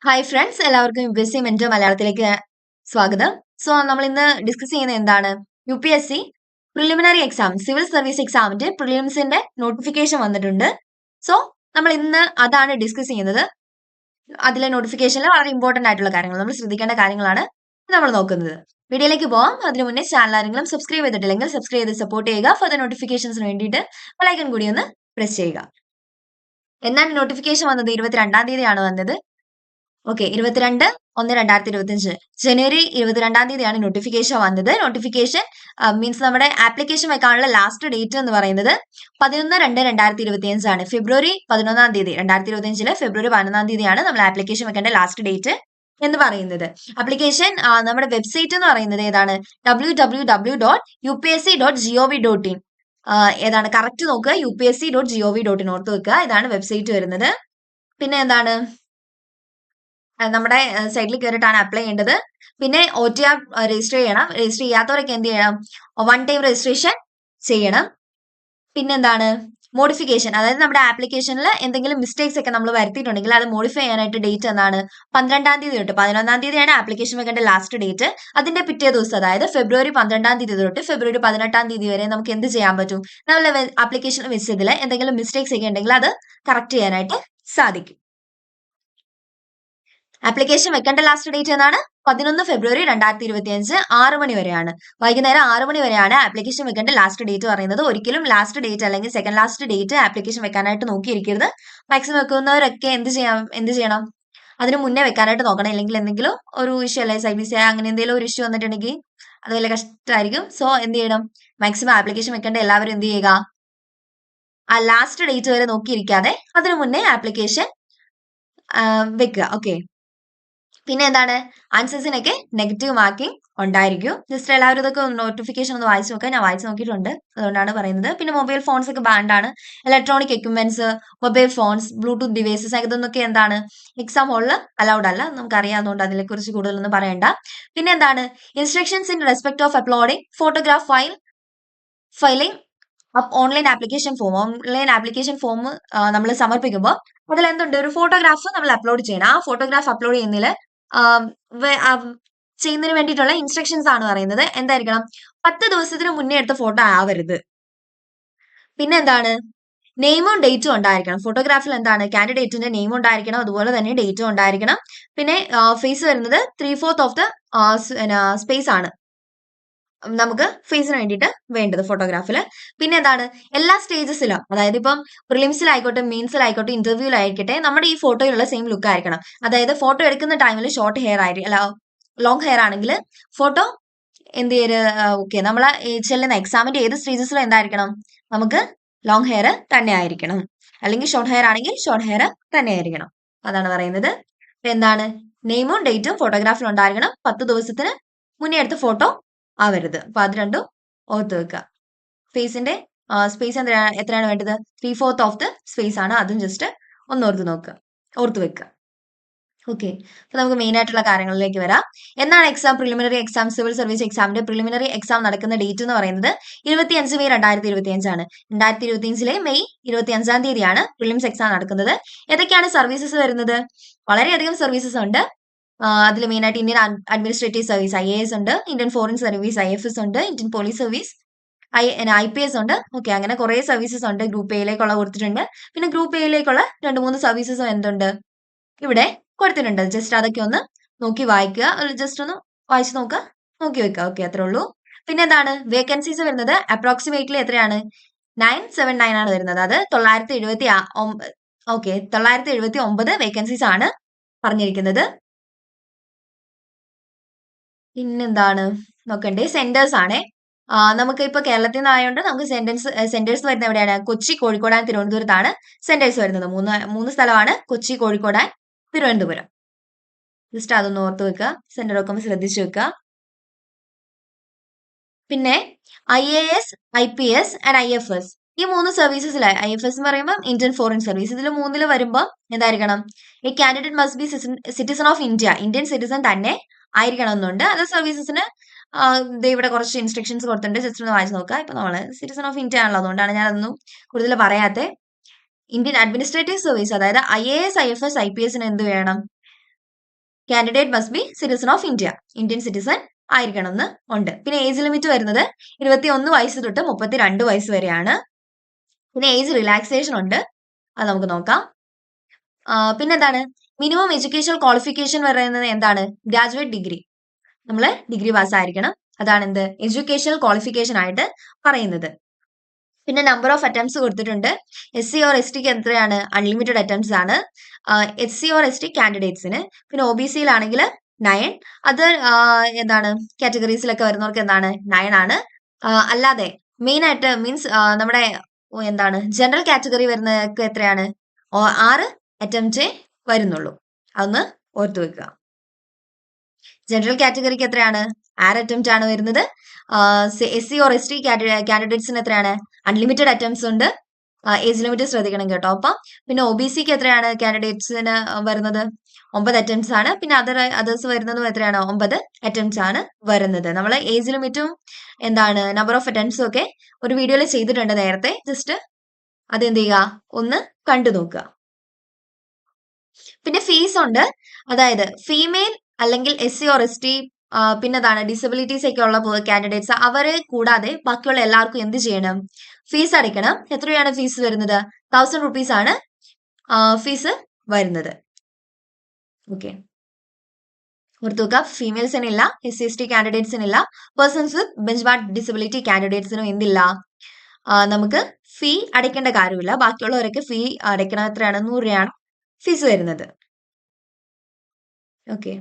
Hi friends, എല്ലാവർക്കും UPSC mentor മലയാളത്തിലേക്ക് സ്വാഗതം. സോ നമ്മൾ ഇന്ന് ഡിസ്കസ് ചെയ്യുന്നത് എന്താണ്? UPSC preliminary exam, civil service എക്സാമിന്റെ പ്രിലിംസിന്റെ നോട്ടിഫിക്കേഷൻ വന്നിട്ടുണ്ട്. സോ നമ്മൾ ഇന്ന് അതാണ് ഡിസ്കസ് ചെയ്യുന്നത്. അതിലെ നോട്ടിഫിക്കേഷനിൽ വളരെ ഇമ്പോർട്ടന്റ് ആയിട്ടുള്ള കാര്യങ്ങൾ, നമ്മൾ ശ്രദ്ധിക്കേണ്ട കാര്യങ്ങളാണ് നമ്മൾ നോക്കുന്നത്. വീഡിയോയിലേക്ക് പോവാം. അതിനു മുന്നേ ചാനൽ ആരെങ്കിലും സബ്സ്ക്രൈബ് ചെയ്തിട്ടില്ലെങ്കിൽ സബ്സ്ക്രൈബ് ചെയ്ത് സപ്പോർട്ട് ചെയ്യുക. ഫർദർ നോട്ടിഫിക്കേഷൻസിന് വേണ്ടിയിട്ട് ബെൽ കൂടി ഒന്ന് പ്രസ് ചെയ്യുക. എന്നാണ് നോട്ടിഫിക്കേഷൻ വന്നത്? 22-ാം തീയതിയാണ് വന്നത്. ഓക്കെ, 22/1/2025 ജനുവരി 22-ാം തീയതിയാണ് നോട്ടിഫിക്കേഷൻ വന്നത്. നോട്ടിഫിക്കേഷൻ മീൻസ് നമ്മുടെ ആപ്ലിക്കേഷൻ വെക്കാനുള്ള ലാസ്റ്റ് ഡേറ്റ് എന്ന് പറയുന്നത് 11/2/2025 ആണ്. ഫെബ്രുവരി 11-ാം തീയതി 2025 ഫെബ്രുവരി 11-ാം തീയതിയാണ് നമ്മൾ ആപ്ലിക്കേഷൻ വെക്കേണ്ട ലാസ്റ്റ് ഡേറ്റ് എന്ന് പറയുന്നത്. ആപ്ലിക്കേഷൻ നമ്മുടെ വെബ്സൈറ്റ് എന്ന് പറയുന്നത് ഏതാണ്? www.upsc.gov.in. ഏതാണ് കറക്റ്റ് നോക്കുക, upsc.gov.in ഓർത്ത് വെക്കുക. ഇതാണ് വെബ്സൈറ്റ് വരുന്നത്. പിന്നെ എന്താണ്, നമ്മുടെ സൈറ്റിൽ കയറിയിട്ടാണ് അപ്ലൈ ചെയ്യേണ്ടത്. പിന്നെ OTR രജിസ്റ്റർ ചെയ്യണം. രജിസ്റ്റർ ചെയ്യാത്തവരൊക്കെ എന്ത് ചെയ്യണം? 1 ടൈം രജിസ്ട്രേഷൻ ചെയ്യണം. പിന്നെന്താണ്, മോഡിഫിക്കേഷൻ, അതായത് നമ്മുടെ ആപ്ലിക്കേഷനിൽ എന്തെങ്കിലും മിസ്റ്റേക്സ് ഒക്കെ നമ്മൾ വരുത്തിയിട്ടുണ്ടെങ്കിൽ അത് മോഡിഫൈ ചെയ്യാനായിട്ട് ഡേറ്റ് എന്നാണ്? 12-ാം തീയതി തൊട്ട് 11-ാം തീയതിയാണ് ആപ്ലിക്കേഷൻ വെക്കേണ്ട ലാസ്റ്റ് ഡേറ്റ്. അതിന്റെ പിറ്റേ ദിവസം, അതായത് ഫെബ്രുവരി 12-ാം തീയതി തൊട്ട് ഫെബ്രുവരി 18-ാം തീയതി വരെ നമുക്ക് എന്ത് ചെയ്യാൻ പറ്റും? നമ്മളെ ആപ്ലിക്കേഷൻ വെച്ചതിൽ എന്തെങ്കിലും മിസ്റ്റേക്സ് ഒക്കെ ഉണ്ടെങ്കിൽ അത് കറക്റ്റ് ചെയ്യാനായിട്ട് സാധിക്കും. ആപ്ലിക്കേഷൻ വെക്കേണ്ട ലാസ്റ്റ് ഡേറ്റ് എന്നാണ്? 11 ഫെബ്രുവരി 2025 6 മണി വരെയാണ്. വൈകുന്നേരം 6 മണി വരെയാണ് ആപ്ലിക്കേഷൻ വെക്കേണ്ട ലാസ്റ്റ് ഡേറ്റ് പറയുന്നത്. ഒരിക്കലും ലാസ്റ്റ് ഡേറ്റ് അല്ലെങ്കിൽ സെക്കൻഡ് ലാസ്റ്റ് ഡേറ്റ് ആപ്ലിക്കേഷൻ വെക്കാനായിട്ട് നോക്കിയിരിക്കരുത്. മാക്സിമം വെക്കുന്നവരൊക്കെ എന്ത് ചെയ്യണം? അതിന് മുന്നേ വെക്കാനായിട്ട് നോക്കണം. ഇല്ലെങ്കിൽ എന്തെങ്കിലും ഒരു ഇഷ്യൂ, അല്ലെ SIBC അങ്ങനെ എന്തെങ്കിലും ഒരു ഇഷ്യൂ വന്നിട്ടുണ്ടെങ്കിൽ അത് വലിയ കഷ്ടമായിരിക്കും. സോ എന്ത് ചെയ്യണം? മാക്സിമം ആപ്ലിക്കേഷൻ വെക്കേണ്ട എല്ലാവരും എന്ത് ചെയ്യുക? ആ ലാസ്റ്റ് ഡേറ്റ് വരെ നോക്കിയിരിക്കാതെ അതിനു മുന്നേ ആപ്ലിക്കേഷൻ വെക്കുക. ഓക്കെ, പിന്നെ എന്താണ്, ആൻസേഴ്സിനൊക്കെ നെഗറ്റീവ് മാർക്കിംഗ് ഉണ്ടായിരിക്കും. ജസ്റ്റ് എല്ലാവരും ഇതൊക്കെ നോട്ടിഫിക്കേഷൻ ഒന്ന് വായിച്ചു നോക്കുക. ഞാൻ വായിച്ചു നോക്കിയിട്ടുണ്ട്, അതുകൊണ്ടാണ് പറയുന്നത്. പിന്നെ മൊബൈൽ ഫോൺസ് ഒക്കെ ബാൻഡ് ആണ്. Electronic equipments, mobile phones, bluetooth devices ഇതൊന്നൊക്കെ എന്താണ് എക്സാം ഹോളിൽ അലൗഡ് അല്ല. നമുക്ക് അറിയാവുന്നതുകൊണ്ട് അതിനെ കുറിച്ച് കൂടുതലൊന്നും പറയണ്ട. പിന്നെ എന്താണ്, instructions in respect of uploading photograph filing online application form നമ്മൾ സമർപ്പിക്കുമ്പോൾ അതിൽ എന്തുണ്ട്? ഒരു ഫോട്ടോഗ്രാഫ് നമ്മൾ അപ്ലോഡ് ചെയ്യണം. ആ ഫോട്ടോഗ്രാഫ് അപ്ലോഡ് ചെയ്യുന്നതിന് വേണ്ടിയിട്ടുള്ള ഇൻസ്ട്രക്ഷൻസ് ആണ് പറയുന്നത്. എന്തായിരിക്കണം? 10 ദിവസത്തിന് മുന്നേ എടുത്ത ഫോട്ടോ ആവരുത്. പിന്നെ എന്താണ്, നെയിമും ഡേറ്റും ഉണ്ടായിരിക്കണം. ഫോട്ടോഗ്രാഫിൽ എന്താണ്? കാൻഡിഡേറ്റിന്റെ നെയിം ഉണ്ടായിരിക്കണം, അതുപോലെ തന്നെ ഡേറ്റും ഉണ്ടായിരിക്കണം. പിന്നെ ഫേസ് വരുന്നത് 3/4 ഓഫ് ദ സ്പേസ് ആണ് നമുക്ക് ഫേസിന് വേണ്ടിയിട്ട് വേണ്ടത് ഫോട്ടോഗ്രാഫിൽ. പിന്നെ എന്താണ്, എല്ലാ സ്റ്റേജസിലും, അതായത് ഇപ്പം പ്രിലിംസിലായിക്കോട്ടെ, മെയിൻസിലായിക്കോട്ടെ, ഇന്റർവ്യൂലായിരിക്കട്ടെ, നമ്മുടെ ഈ ഫോട്ടോയിലുള്ള സെയിം ലുക്ക് ആയിരിക്കണം. അതായത് ഫോട്ടോ എടുക്കുന്ന ടൈമിൽ ഷോർട്ട് ഹെയർ ആയിരിക്കും, അല്ല ലോങ് ഹെയർ ആണെങ്കിൽ ഫോട്ടോ എന്ത് ചെയ്യരുത്? ഓക്കെ, നമ്മൾ ചെല്ലുന്ന എക്സാമിന്റെ ഏത് സ്റ്റേജസിലും എന്തായിരിക്കണം? നമുക്ക് ലോങ് ഹെയർ തന്നെ ആയിരിക്കണം. അല്ലെങ്കിൽ ഷോർട്ട് ഹെയർ ആണെങ്കിൽ ഷോർട്ട് ഹെയർ തന്നെ ആയിരിക്കണം. അതാണ് പറയുന്നത്. എന്താണ്, നെയിമും ഡേറ്റും ഫോട്ടോഗ്രാഫിൽ ഉണ്ടായിരിക്കണം. 10 ദിവസത്തിന് മുന്നേ എടുത്ത ഫോട്ടോ ആവരുത്. അപ്പൊ അത് രണ്ടും ഓർത്ത് വെക്കുക. ഫേസിന്റെ സ്പേസ് എത്രയാണ് വേണ്ടത്? 3/4 ഓഫ് ദ സ്പേസ് ആണ്. അതും ജസ്റ്റ് ഒന്ന് ഓർത്ത് വെക്കുക. ഓക്കെ, അപ്പൊ നമുക്ക് മെയിൻ ആയിട്ടുള്ള കാര്യങ്ങളിലേക്ക് വരാം. എന്നാണ് exam? Preliminary exam, civil service എക്സാമിന്റെ പ്രിലിമിനറി എക്സാം നടക്കുന്ന ഡേറ്റ് എന്ന് പറയുന്നത് 25 മെയ് 2025 ആണ്. 2025 മെയ് 25-ാം തീയതിയാണ് പ്രിലിംസ് എക്സാം നടക്കുന്നത്. ഏതൊക്കെയാണ് സർവീസസ് വരുന്നത്? വളരെയധികം സർവീസസ് ഉണ്ട്. അതിൽ മെയിൻ ആയിട്ട് ഇന്ത്യൻ അഡ്മിനിസ്ട്രേറ്റീവ് സർവീസ് IAS ഉണ്ട്, ഇന്ത്യൻ ഫോറിൻ സർവീസ് IFS ഉണ്ട്, ഇന്ത്യൻ പോലീസ് സർവീസ് IPS ഉണ്ട്. ഓക്കെ, അങ്ങനെ കുറെ സർവീസസ് ഉണ്ട്. ഗ്രൂപ്പ് എയിലേക്കുള്ള കൊടുത്തിട്ടുണ്ട്. പിന്നെ ഗ്രൂപ്പ് എയിലേക്കുള്ള 2-3 സർവീസസും എന്തുണ്ട് ഇവിടെ കൊടുത്തിട്ടുണ്ട്. ജസ്റ്റ് അതൊക്കെ ഒന്ന് നോക്കി വായിക്കുക, ജസ്റ്റ് ഒന്ന് വായിച്ചു നോക്കുക, നോക്കി വെക്കുക. ഓക്കെ, അത്രേ ഉള്ളൂ. പിന്നെ എന്താണ്, വേക്കൻസീസ് വരുന്നത് അപ്രോക്സിമേറ്റ്ലി എത്രയാണ്? 979 ആണ് വരുന്നത്. അത് 979 വേക്കൻസീസ് ആണ് പറഞ്ഞിരിക്കുന്നത്. പിന്നെന്താണ് നോക്കണ്ടേ? സെന്റേഴ്സ് ആണേ. നമുക്ക് ഇപ്പൊ കേരളത്തിൽ നിന്നായതുകൊണ്ട് നമുക്ക് സെന്റേഴ്സ് വരുന്നത് എവിടെയാണ്? കൊച്ചി, കോഴിക്കോട് ആൻഡ് തിരുവനന്തപുരത്താണ് സെന്റേഴ്സ് വരുന്നത്. മൂന്ന് സ്ഥലമാണ്: കൊച്ചി, കോഴിക്കോട് ആൻഡ് തിരുവനന്തപുരം. ജസ്റ്റ് അതൊന്ന് ഓർത്ത് വെക്കുക, സെന്റർ ഒക്കെ ഒന്ന് ശ്രദ്ധിച്ചു വെക്കുക. പിന്നെ IAS, IPS ആൻഡ് IFS, ഈ 3 സർവീസസിലായി IFS എന്ന് പറയുമ്പോൾ ഇന്ത്യൻ ഫോറിൻ സർവീസ്, ഇതിൽ 3-ൽ വരുമ്പോൾ എന്തായിരിക്കണം? ഈ candidate must be citizen of India, Indian citizen തന്നെ ആയിരിക്കണം എന്നുണ്ട്. അതർ സർവീസസിന് ഇവിടെ കുറച്ച് ഇൻസ്ട്രക്ഷൻസ് കൊടുത്തിട്ടുണ്ട്, ജസ്റ്റ് ഒന്ന് വായിച്ചു നോക്കുക. ഇപ്പൊ നമ്മള് സിറ്റിസൺ ഓഫ് ഇന്ത്യ ആണല്ലോ, അതുകൊണ്ടാണ് ഞാനതൊന്നും കൂടുതൽ പറയാത്തെ. ഇന്ത്യൻ അഡ്മിനിസ്ട്രേറ്റീവ് സർവീസ്, അതായത് IAS, IFS, IPS എന്ത് വേണം? Candidate must be citizen of India, Indian citizen ആയിരിക്കണം എന്ന് ഉണ്ട്. പിന്നെ ഏജ് ലിമിറ്റ് വരുന്നത് 21 വയസ്സ് തൊട്ട് 32 വയസ്സ് വരെയാണ്. പിന്നെ ഏജ് റിലാക്സേഷൻ ഉണ്ട്, അത് നമുക്ക് നോക്കാം. പിന്നെന്താണ് മിനിമം എഡ്യൂക്കേഷൻ ക്വാളിഫിക്കേഷൻ പറയുന്നത് എന്താണ്? ഗ്രാജുവേറ്റ് ഡിഗ്രി, നമ്മൾ ഡിഗ്രി പാസ്സായിരിക്കണം, അതാണ് എന്ത് എഡ്യൂക്കേഷണൽ ക്വാളിഫിക്കേഷൻ ആയിട്ട് പറയുന്നത്. പിന്നെ നമ്പർ ഓഫ് അറ്റംപ്റ്റ്സ് കൊടുത്തിട്ടുണ്ട്. SC ഓർ ST ക്ക് എത്രയാണ്? അൺലിമിറ്റഡ് അറ്റംപ്റ്റ്സ് ആണ് SC ഓർ ST കാൻഡിഡേറ്റ്സിന്. പിന്നെ OBC-യിലാണെങ്കിൽ 9, അതർ എന്താണ് കാറ്റഗറീസിലൊക്കെ വരുന്നവർക്ക് എന്താണ് 9 ആണ്. അല്ലാതെ മെയിൻ ആയിട്ട് മീൻസ് നമ്മുടെ എന്താണ് ജനറൽ കാറ്റഗറി വരുന്നവർക്ക് എത്രയാണ്? 6 അറ്റംപ്റ്റേ വരുന്നുള്ളൂ, അതൊന്ന് ഓർത്തു വെക്കുക. ജനറൽ കാറ്റഗറിക്ക് എത്രയാണ്? 6 അറ്റംപ്റ്റ് ആണ് വരുന്നത്. SC ഓർ ST കാൻഡിഡേറ്റ്സിന് എത്രയാണ്? അൺലിമിറ്റഡ് അറ്റംപ്റ്റ്സ് ഉണ്ട്. ഏജ് ലിമിറ്റ് ശ്രദ്ധിക്കണം കേട്ടോ. അപ്പം പിന്നെ OBC-ക്ക് എത്രയാണ് കാൻഡിഡേറ്റ്സിന് വരുന്നത്? 9 അറ്റംപ്റ്റ്സ് ആണ്. പിന്നെ അതേഴ്സ് വരുന്നതും എത്രയാണ്? 9 അറ്റംപ്റ്റ്സ് ആണ് വരുന്നത്. നമ്മൾ ഏജ് ലിമിറ്റും എന്താണ് നമ്പർ ഓഫ് അറ്റംപ്റ്റ്സും ഒക്കെ ഒരു വീഡിയോയിൽ ചെയ്തിട്ടുണ്ട് നേരത്തെ. ജസ്റ്റ് അത് എന്ത് ചെയ്യുക, ഒന്ന് കണ്ടു നോക്കുക. പിന്നെ ഫീസ് ഉണ്ട്, അതായത് ഫീമെയിൽ അല്ലെങ്കിൽ SC ഓർ ST പിന്നെതാണ് ഡിസബിലിറ്റീസ് ഒക്കെ ഉള്ള കാൻഡിഡേറ്റ്സ്, അവരെ കൂടാതെ ബാക്കിയുള്ള എല്ലാവർക്കും എന്ത് ചെയ്യണം? ഫീസ് അടയ്ക്കണം. എത്രയാണ് ഫീസ് വരുന്നത്? 1000 rupees ആണ് ഫീസ് വരുന്നത്. ഓക്കെ, ഓർത്തു വെക്കുക. ഫീമെയിൽസിനില്ല, SC ST കാൻഡിഡേറ്റ്സിനില്ല. Persons with benchmark disability കാൻഡിഡേറ്റ്സിനും എന്തില്ല, നമുക്ക് ഫീ അടയ്ക്കേണ്ട കാര്യമില്ല. ബാക്കിയുള്ളവരൊക്കെ ഫീ അടയ്ക്കണം. എത്രയാണ്? 100 രൂപയാണ് ഫീസ് വരുന്നത്. ഓക്കെ,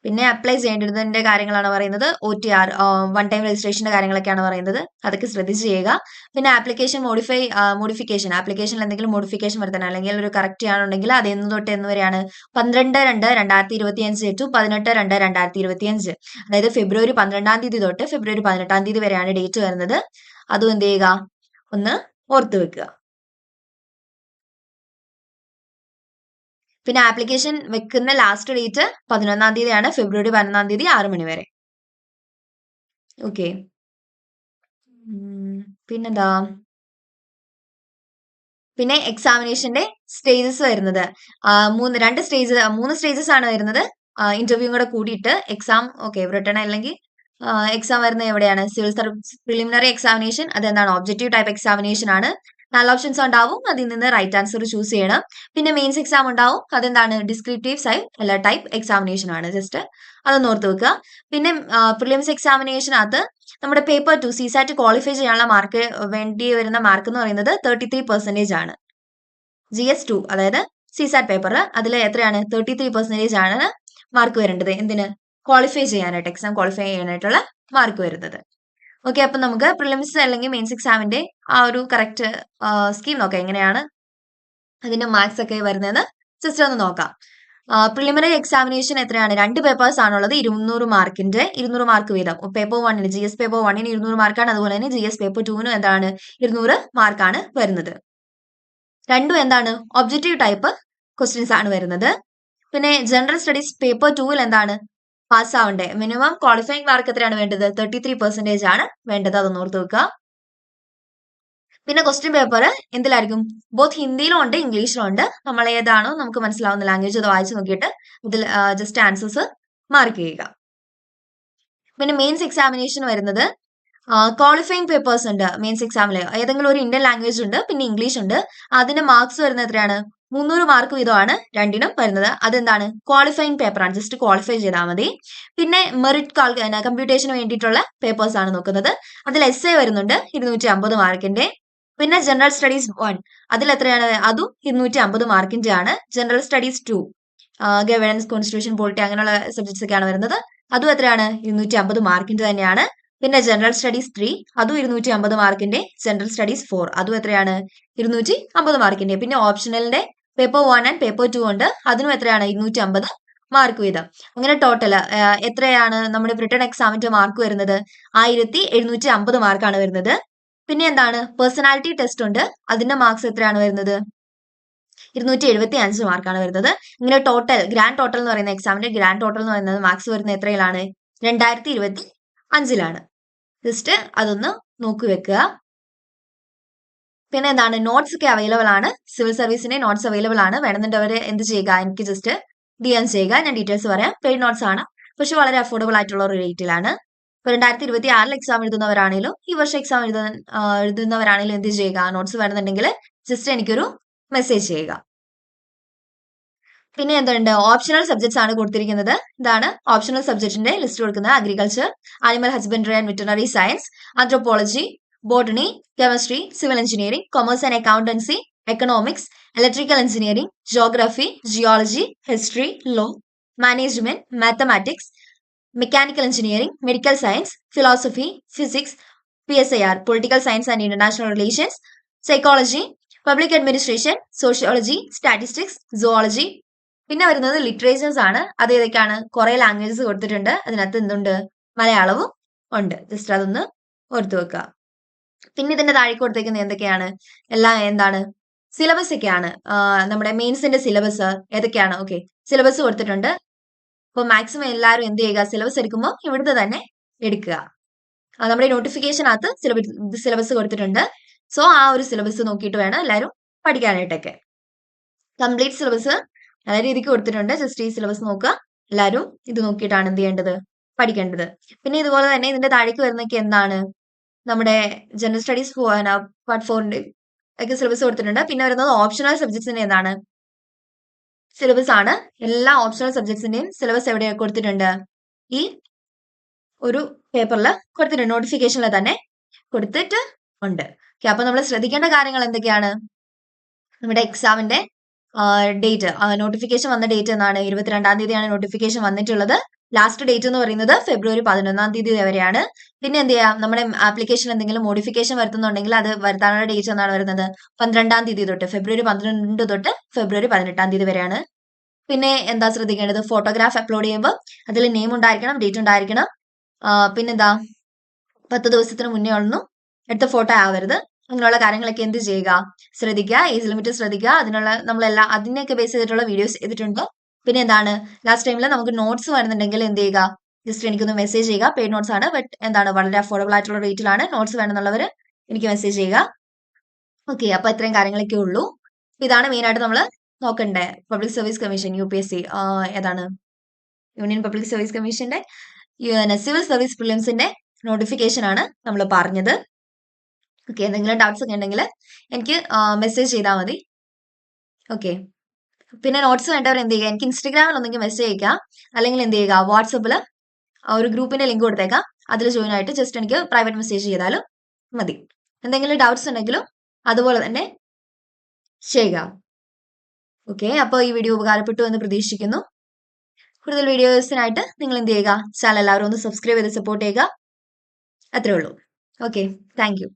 പിന്നെ അപ്ലൈ ചെയ്യേണ്ടതിന്റെ കാര്യങ്ങളാണ് പറയുന്നത്. OTR വൺ ടൈം രജിസ്ട്രേഷന്റെ കാര്യങ്ങളൊക്കെയാണ് പറയുന്നത്, അതൊക്കെ ശ്രദ്ധിച്ച് ചെയ്യുക. പിന്നെ ആപ്ലിക്കേഷൻ മോഡിഫിക്കേഷൻ, ആപ്ലിക്കേഷനിൽ എന്തെങ്കിലും മോഡിഫിക്കേഷൻ വരുത്തണം, അല്ലെങ്കിൽ ഒരു കറക്റ്റ് ആണെന്നുണ്ടെങ്കിൽ അത് എന്ന് തൊട്ട് എന്ന് വരെയാണ്? 12/2/2025 ടു 18/2/2025, അതായത് ഫെബ്രുവരി 12-ാം തീയതി തൊട്ട് ഫെബ്രുവരി 18-ാം തീയതി വരെയാണ് ഡേറ്റ് വരുന്നത്. അതും എന്ത് ചെയ്യുക, ഒന്ന് ഓർത്തു വെക്കുക. പിന്നെ ആപ്ലിക്കേഷൻ വെക്കുന്ന ലാസ്റ്റ് ഡേറ്റ് 11-ാം തീയതിയാണ്, ഫെബ്രുവരി 11-ാം തീയതി 6 മണി വരെ. ഓക്കെ, പിന്നെന്താ, പിന്നെ എക്സാമിനേഷന്റെ സ്റ്റേജസ് വരുന്നത് 3 സ്റ്റേജസ് ആണ് വരുന്നത്. ഇന്റർവ്യൂ കൂടെ കൂടിയിട്ട് എക്സാം. ഓക്കെ, റിട്ടേൺ അല്ലെങ്കിൽ എക്സാം വരുന്നത് എവിടെയാണ്? സിവിൽ സർവീസ് പ്രിലിമിനറി എക്സാമിനേഷൻ, അതെന്താണ് ഒബ്ജക്റ്റീവ് ടൈപ്പ് എക്സാമിനേഷൻ ആണ്. 4 ഓപ്ഷൻസ് ഉണ്ടാവും, അതിൽ നിന്ന് റൈറ്റ് ആൻസർ ചൂസ് ചെയ്യണം. പിന്നെ മെയിൻസ് എക്സാം ഉണ്ടാവും, അതെന്താണ് ഡിസ്ക്രിപ്റ്റീവ് ടൈപ്പ് എക്സാമിനേഷൻ ആണ്. ജസ്റ്റ് അതൊന്ന് ഓർത്ത് വെക്കുക. പിന്നെ പ്രിലിംസ് എക്സാമിനേഷനകത്ത് നമ്മുടെ പേപ്പർ 2 CSAT ക്വാളിഫൈ ചെയ്യാനുള്ള മാർക്ക് വേണ്ടി വരുന്ന മാർക്ക് എന്ന് പറയുന്നത് 33% ആണ്. GS2 അതായത് CSAT പേപ്പർ, അതിൽ എത്രയാണ്? 33% ആണ് മാർക്ക് വരേണ്ടത്. എന്തിന്? ക്വാളിഫൈ ചെയ്യാനായിട്ട്, എക്സാം ക്വാളിഫൈ ചെയ്യാനായിട്ടുള്ള മാർക്ക് വരുന്നത്. ഓക്കെ, അപ്പൊ നമുക്ക് പ്രിലിംസ് അല്ലെങ്കിൽ മെയിൻസ് എക്സാമിന്റെ ആ ഒരു കറക്റ്റ് സ്കീം നോക്കാം, എങ്ങനെയാണ് അതിന്റെ മാർക്സ് ഒക്കെ വരുന്നതെന്ന് ജസ്റ്റ് ഒന്ന് നോക്കാം. പ്രിലിമിനറി എക്സാമിനേഷൻ എത്രയാണ്? 2 പേപ്പേഴ്സ് ആണുള്ളത്, 200 മാർക്കിന്റെ 200 മാർക്ക് വീതം. പേപ്പർ 1-ന് GS പേപ്പർ 1-ന് 200 മാർക്കാണ്, അതുപോലെ തന്നെ GS പേപ്പർ 2-നും എന്താണ് 200 മാർക്കാണ് വരുന്നത്. രണ്ടും എന്താണ് ഒബ്ജക്റ്റീവ് ടൈപ്പ് ക്വസ്റ്റ്യൻസ് ആണ് വരുന്നത്. പിന്നെ ജനറൽ സ്റ്റഡീസ് പേപ്പർ 2-ൽ എന്താണ് പാസ്സാവണ്ടേ? മിനിമം ക്വാളിഫയിങ് മാർക്ക് എത്രയാണ് വേണ്ടത്? 33% ആണ് വേണ്ടത്, അതൊന്ന് ഓർത്ത് വെക്കുക. പിന്നെ ക്വസ്റ്റ്യൻ പേപ്പർ എന്തിലായിരിക്കും? ബോത്ത് ഹിന്ദിയിലും ഉണ്ട് ഇംഗ്ലീഷിലും ഉണ്ട്. നമ്മൾ ഏതാണോ നമുക്ക് മനസ്സിലാവുന്ന ലാംഗ്വേജ് അത് വായിച്ചു നോക്കിയിട്ട് ഇതിൽ ജസ്റ്റ് ആൻസേഴ്സ് മാർക്ക് ചെയ്യുക. പിന്നെ മെയിൻസ് എക്സാമിനേഷൻ വരുന്നത് ക്വാളിഫയിങ് പേപ്പേഴ്സ് ഉണ്ട് മെയിൻസ് എക്സാമിൽ. ഏതെങ്കിലും ഒരു ഇന്ത്യൻ ലാംഗ്വേജ് ഉണ്ട്, പിന്നെ ഇംഗ്ലീഷ് ഉണ്ട്. അതിന്റെ മാർക്സ് വരുന്നത് എത്രയാണ്? 300 മാർക്ക് വീതമാണ് രണ്ടിനും വരുന്നത്. അതെന്താണ്? ക്വാളിഫയിങ് പേപ്പറാണ്, ജസ്റ്റ് ക്വാളിഫൈ ചെയ്താൽ മതി. പിന്നെ മെറിറ്റ് കമ്പ്യൂട്ടേഷന് വേണ്ടിയിട്ടുള്ള പേപ്പേഴ്സ് ആണ് നോക്കുന്നത്. അതിൽ essay വരുന്നുണ്ട് 250 മാർക്കിന്റെ. പിന്നെ ജനറൽ സ്റ്റഡീസ് 1 അതിൽ എത്രയാണ്? അതും 250 മാർക്കിന്റെ ആണ്. General studies 2 governance, constitution, polity അങ്ങനെയുള്ള സബ്ജക്ട്സ് ഒക്കെയാണ് വരുന്നത്. അതും എത്രയാണ്? 250 മാർക്കിന്റെ തന്നെയാണ്. പിന്നെ ജനറൽ സ്റ്റഡീസ് 3 അതും 250 മാർക്കിന്റെ. ജനറൽ സ്റ്റഡീസ് 4 അതും എത്രയാണ്? 250 മാർക്കിന്റെ. പിന്നെ ഓപ്ഷണലിന്റെ പേപ്പർ 1 ആൻഡ് പേപ്പർ 2 ഉണ്ട്, അതിനും എത്രയാണ്? 250 മാർക്ക് വീതം. അങ്ങനെ ടോട്ടൽ എത്രയാണ് നമ്മുടെ റിട്ടേൺ എക്സാമിന്റെ മാർക്ക് വരുന്നത്? 1750 മാർക്കാണ് വരുന്നത്. പിന്നെ എന്താണ്? പേഴ്സണാലിറ്റി ടെസ്റ്റ് ഉണ്ട്, അതിന്റെ മാർക്സ് എത്രയാണ് വരുന്നത്? 275 മാർക്കാണ് വരുന്നത്. ഇങ്ങനെ ടോട്ടൽ ഗ്രാൻഡ് ടോട്ടൽ എന്ന് പറയുന്ന എക്സാമിന്റെ ഗ്രാൻഡ് ടോട്ടൽ എന്ന് പറയുന്നത് മാർക്സ് വരുന്നത് എത്രയിലാണ്? 2025-ലാണ്. ജസ്റ്റ് അതൊന്ന് നോക്കി വെക്കുക. പിന്നെ എന്താണ്? നോട്ട്സ് ഒക്കെ അവൈലബിൾ ആണ്, സിവിൽ സർവീസിന്റെ നോട്ട്സ് അവൈലബിൾ ആണ്. വേണമെന്നുണ്ടവര് എന്ത് ചെയ്യുക, എനിക്ക് ജസ്റ്റ് DM ചെയ്യുക. ഞാൻ ഡീറ്റെയിൽസ് പറയാം. പെയ്ഡ് നോട്ട്സ് ആണ്, പക്ഷെ വളരെ അഫോർഡബിൾ ആയിട്ടുള്ള ഒരു റേറ്റിലാണ്. ഇപ്പൊ 2026 എക്സാം എഴുതുന്നവരാണെങ്കിലും ഈ വർഷം എക്സാം എഴുതുന്നവരാണെങ്കിലും എന്ത് ചെയ്യുക, നോട്ട്സ് വേണമെന്നുണ്ടെങ്കിൽ ജസ്റ്റ് എനിക്കൊരു മെസ്സേജ് ചെയ്യുക. പിന്നെ എന്തുണ്ട്, ഓപ്ഷണൽ സബ്ജക്ട്സ് ആണ് കൊടുത്തിരിക്കുന്നത്. ഇതാണ് ഓപ്ഷണൽ സബ്ജക്റ്റിന്റെ ലിസ്റ്റ് കൊടുക്കുന്നത്. Agriculture, animal husbandry and veterinary science, anthropology, botany, chemistry, civil engineering, commerce and accountancy, economics, electrical engineering, geography, geology, history, law, management, mathematics, mechanical engineering, medical science, philosophy, physics, PSIR, political science and international relations, psychology, public administration, sociology, statistics, zoology. പിന്നെ വരുന്നത് literatures ആണ്. അത് ഏതൊക്കെയാണ്, കുറെ languages കൊടുത്തിട്ടുണ്ട്. അതിനകത്ത് എന്തുണ്ട്, മലയാളവും ഉണ്ട്. ജസ്റ്റ് അതൊന്ന് ഓർത്തു വെക്കുക. പിന്നെ ഇതിന്റെ താഴെ കൊടുത്തേക്കുന്നത് എന്തൊക്കെയാണ്, എല്ലാം എന്താണ്, സിലബസ് ഒക്കെയാണ്. നമ്മുടെ മെയിൻസിന്റെ സിലബസ് ഏതൊക്കെയാണ്, ഓക്കെ, സിലബസ് കൊടുത്തിട്ടുണ്ട്. അപ്പൊ മാക്സിമം എല്ലാവരും എന്ത് ചെയ്യുക, സിലബസ് എടുക്കുമ്പോൾ ഇവിടുത്തെ തന്നെ എടുക്കുക. നമ്മുടെ നോട്ടിഫിക്കേഷനകത്ത് സിലബസ് കൊടുത്തിട്ടുണ്ട്. സോ ആ ഒരു സിലബസ് നോക്കിയിട്ട് വേണം എല്ലാവരും പഠിക്കാനായിട്ടൊക്കെ. കംപ്ലീറ്റ് സിലബസ് നല്ല രീതിക്ക് കൊടുത്തിട്ടുണ്ട്. ജസ്റ്റ് ഈ സിലബസ് നോക്കുക. എല്ലാവരും ഇത് നോക്കിയിട്ടാണ് എന്ത് ചെയ്യേണ്ടത്, പഠിക്കേണ്ടത്. പിന്നെ ഇതുപോലെ തന്നെ ഇതിന്റെ താഴേക്ക് വരുന്നൊക്കെ എന്താണ്, നമ്മുടെ ജനറൽ സ്റ്റഡീസ് പാർട്ട് 4 ഒക്കെ സിലബസ് കൊടുത്തിട്ടുണ്ട്. പിന്നെ വരുന്നത് ഓപ്ഷണൽ സബ്ജക്ട്സിന്റെ എന്താണ്, സിലബസ് ആണ്. എല്ലാ ഓപ്ഷണൽ സബ്ജക്ട്സിന്റെയും സിലബസ് എവിടെ കൊടുത്തിട്ടുണ്ട്, ഈ ഒരു പേപ്പറിൽ കൊടുത്തിട്ടുണ്ട്. നോട്ടിഫിക്കേഷനിൽ തന്നെ കൊടുത്തിട്ട് ഉണ്ട്. ഓക്കെ, അപ്പൊ നമ്മൾ ശ്രദ്ധിക്കേണ്ട കാര്യങ്ങൾ എന്തൊക്കെയാണ്, നമ്മുടെ എക്സാമിന്റെ ഡേറ്റ്, നോട്ടിഫിക്കേഷൻ വന്ന ഡേറ്റ് എന്നാണ്, 22-ാം തീയതിയാണ് നോട്ടിഫിക്കേഷൻ വന്നിട്ടുള്ളത്. ലാസ്റ്റ് ഡേറ്റ് എന്ന് പറയുന്നത് ഫെബ്രുവരി 11-ാം തീയതി വരെയാണ്. പിന്നെ എന്ത് ചെയ്യാം, നമ്മുടെ ആപ്ലിക്കേഷൻ എന്തെങ്കിലും മോഡിഫിക്കേഷൻ വരുത്തുന്നുണ്ടെങ്കിൽ അത് വരുത്താനുള്ള ഡേറ്റ് എന്നാണ് വരുന്നത് 12-ാം തീയതി തൊട്ട്, ഫെബ്രുവരി 12 തൊട്ട് ഫെബ്രുവരി 18-ാം തീയതി വരെയാണ്. പിന്നെ എന്താ ശ്രദ്ധിക്കേണ്ടത്, ഫോട്ടോഗ്രാഫ് അപ്ലോഡ് ചെയ്യുമ്പോൾ അതിൽ നെയിം ഉണ്ടായിരിക്കണം, ഡേറ്റ് ഉണ്ടായിരിക്കണം. പിന്നെന്താ, 10 ദിവസത്തിന് മുന്നേ ഒന്നും എടുത്ത ഫോട്ടോ ആവരുത്. അങ്ങനെയുള്ള കാര്യങ്ങളൊക്കെ എന്ത് ചെയ്യുക, ശ്രദ്ധിക്കുക. ഏജ് ലിമിറ്റ് ശ്രദ്ധിക്കുക. നമ്മളെല്ലാം അതിനെയൊക്കെ ബേസ് ചെയ്തിട്ടുള്ള വീഡിയോസ് ചെയ്തിട്ടുണ്ട്. പിന്നെ എന്താണ്, ലാസ്റ്റ് ടൈമിൽ നമുക്ക് നോട്ട്സ് വേണമെന്നുണ്ടെങ്കിൽ എന്ത് ചെയ്യുക, ജസ്റ്റ് എനിക്കൊന്ന് മെസ്സേജ് ചെയ്യുക. പെയ്ഡ് നോട്ട്സ് ആണ്, ബട്ട് എന്താണ്, വളരെ അഫോർഡബിൾ ആയിട്ടുള്ള റേറ്റിലാണ്. നോട്ട്സ് വേണമെന്നുള്ളവർ എനിക്ക് മെസ്സേജ് ചെയ്യുക. ഓക്കെ, അപ്പൊ ഇത്രയും കാര്യങ്ങളൊക്കെ ഉള്ളൂ. ഇതാണ് മെയിൻ ആയിട്ട് നമ്മൾ നോക്കണ്ടേ. പബ്ലിക് സർവീസ് കമ്മീഷൻ UPSC ഏതാണ്, യൂണിയൻ പബ്ലിക് സർവീസ് കമ്മീഷന്റെ സിവിൽ സർവീസ് പ്രിലിംസിന്റെ നോട്ടിഫിക്കേഷൻ ആണ് നമ്മൾ പറഞ്ഞത്. ഓക്കെ, എന്തെങ്കിലും ഡൗട്ട്സ് ഒക്കെ ഉണ്ടെങ്കിൽ എനിക്ക് മെസ്സേജ് ചെയ്താൽ മതി. ഓക്കെ, പിന്നെ നോട്ട്സ് വേണ്ടവർ എന്ത് ചെയ്യുക, എനിക്ക് ഇൻസ്റ്റഗ്രാമിൽ ഒന്നെങ്കിൽ മെസ്സേജ് അയക്കുക, അല്ലെങ്കിൽ എന്ത് ചെയ്യുക, വാട്സപ്പിൽ ഒരു ഗ്രൂപ്പിന്റെ ലിങ്ക് കൊടുത്തേക്കാം. അതിൽ ജോയിൻ ആയിട്ട് ജസ്റ്റ് എനിക്ക് പ്രൈവറ്റ് മെസ്സേജ് ചെയ്താലും മതി. എന്തെങ്കിലും ഡൗട്ട്സ് ഉണ്ടെങ്കിലും അതുപോലെ തന്നെ ചെയ്യുക. ഓക്കെ, അപ്പോൾ ഈ വീഡിയോ ഉപകാരപ്പെട്ടു എന്ന് പ്രതീക്ഷിക്കുന്നു. കൂടുതൽ വീഡിയോസിനായിട്ട് നിങ്ങൾ എന്ത് ചെയ്യുക, ചാനൽ എല്ലാവരും ഒന്ന് സബ്സ്ക്രൈബ് ചെയ്ത് സപ്പോർട്ട് ചെയ്യുക. അത്രേ ഉള്ളൂ. Okay, thank you.